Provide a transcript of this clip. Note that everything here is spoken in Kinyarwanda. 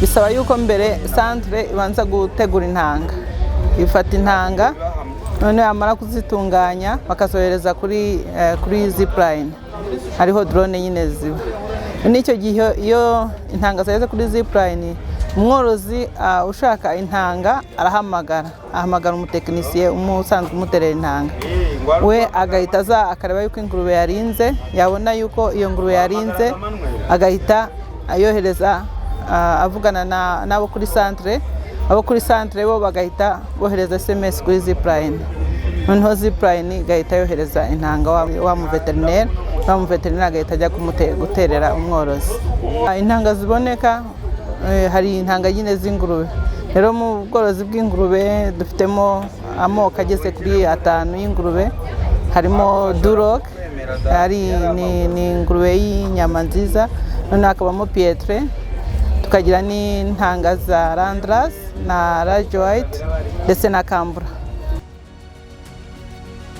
bisaba yuko mbere centre ibanza gutegura intanga, ifata intanga none amara kuzitunganya bakazohereza kuri zipline, hariho drone nyine ziba. Nicyo gihe iyo intanga zageze kuri zipline, umworozi ushaka intanga ahamagara umutekinisiye umusanzwe umuterera intanga, we agahita aza akareba yuko ingurube yarinze, yabona yuko iyo ngurube yarinze agahita ayohereza avugana nabo kuri centre, abo kuri centre bo bagahita bohereza SMS kuri zipline, noneho zipline igahita yohereza intanga wa mu veterinary agahita ajya guterera umworozi. Intanga ziboneka hari intanga nyine z'ingurube. Rero mu bworozi bw'ingurube dufitemo amoko ageze kuri 5 y'ingurube, harimo Duroc, ni ingurube y'inyama nziza, noneho hakabamo Pietre, tukagira n'intanga za Landras na Large White ndetse na Cambra.